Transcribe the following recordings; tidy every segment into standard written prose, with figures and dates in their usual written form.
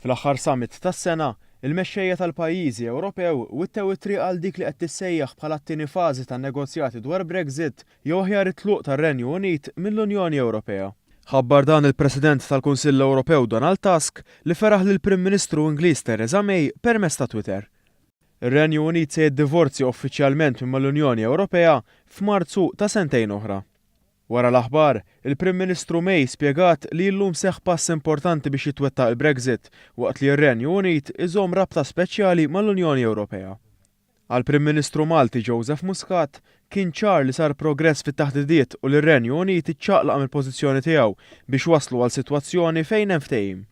Fl-aħħar summit tas-sena, il-mexxejja tal-pajjiżi Ewropew wittew it-triq għal dik li qed tissejjaħ bħala t-tieni fażi tan-negozjati dwar Brexit jew aħjar it-tluq tar-Renju Unit mill-Unjoni Ewropea. Ħabbar dan il-President tal-Kunsill Ewropew Donald Tusk li feraħ lill-Prim Ministru Ingliż Theresa May permezz ta' Twitter. Ir-Renju Unit se jiddivorzja uffiċjalment mill-Unjoni Ewropea f'Marzu ta' sentejn oħra. Wara l-aħbar, il-Prim Ministru May spjegat li llum seħħ pass importanti biex jitwettaq il-Brexit waqt li r-Renju Unit iżomm rabta speċjali mal-Unjoni Ewropea. Għall-Prim Ministru Malti Joseph Muscat kien ċar li sar progress fit-taħdidiet u li r-Renju Unit iċċaqlaq mill-pożizzjoni tiegħu biex waslu għal sitwazzjoni fejn hemm ftehim.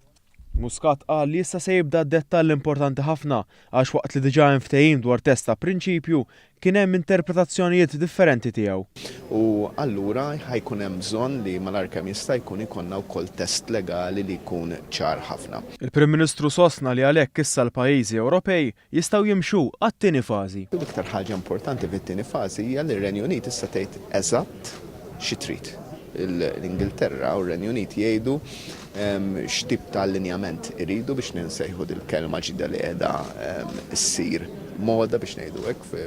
Muscat qal li issa se jibda d-dettall importanti ħafna għax waqt li diġà hemm ftehim dwar test ta' prinċipju kien hemm interpretazzjonijiet differenti tiegħu. U allura ħajkun hemm bżonn li malar kemm jista' jkun ikollna wkoll test legali li jkun ċar ħafna. Il-Prim Ministru sostna li għalhekk issa l-pajjiżi Ewropej jistgħu jimxu għat-tieni fażi. L-iktar ħaġa importanti fit-tieni fażi hija li r-Renju Unit issa tgħid eżatt xi trid. L-Ingilterra u r-Renju Unit jgħidu x'tip ta' allinjament iridu biex ninsejħu dil-kelma ġdida li qiegħda ssir moda biex ngħidu hekk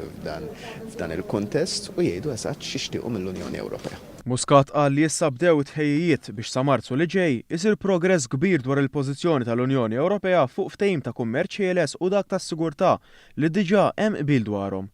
f'dan il-kuntest u jgħidu eżatt x'ixtiequ mill-Unjoni Ewropea. Muscat qal li issa bdew it-tħejjijiet biex sa Marzu li ġej isir progress kbir dwar il-pożizzjoni tal-Unjoni Ewropea fuq ftehim ta' kummerċ ħieles u dak tas-sigurtà li diġà hemm qbil dwarhom.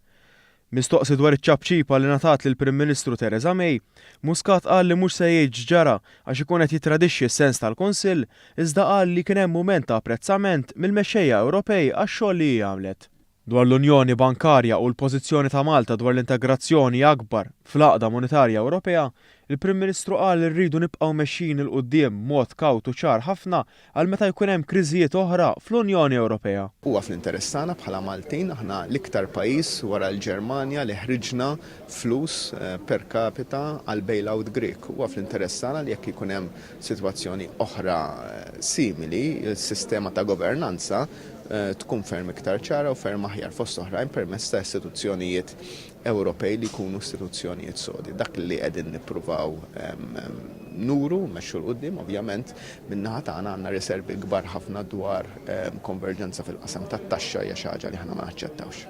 Mistoqsi dwar iċ-ċabċipa li ngħatat lill-Prim Ministru Theresa May, Muscat qal li mhux se jgħid ġara għax ikun qed jitradixxi s-sens tal-Kunsill, iżda qal li kien hemm mument ta' apprezzament mill-mexxejja Ewropej għax-xogħol li għamlet. Dwar l-Unjoni Bankarja u l-pożizzjoni ta' Malta dwar l-integrazzjoni akbar fl-Għaqda Monetarja Ewropea, il-Prim Ministru qal li rridu nibqgħu mexxin il quddiem mod kawt u ċar ħafna għal meta jkun hemm kriżijiet oħra fl-Unjoni Ewropea. Huwa fl-interess tagħna bħala Maltin aħna l-iktar pajjiż wara l-Ġermanja li ħriġna flus per capita għal bailout Grek. Huwa fl-interess tagħna li jekk ikun hemm sitwazzjoni oħra simili, il-sistema ta' governanza tkun ferm iktar ċara u ferm aħjar fost oħrajn permezz ta' istituzzjonijiet Ewropej li jkunu istituzzjonijiet sodi. Dak li qegħdin nippruvaw nuru mmexxu l quddiem ovvjament min-naħa tagħna għandna riservi kbar ħafna dwar konverġenza fil-qasam tat-taxxa hija xi ħaġa li aħna ma naċċettawx.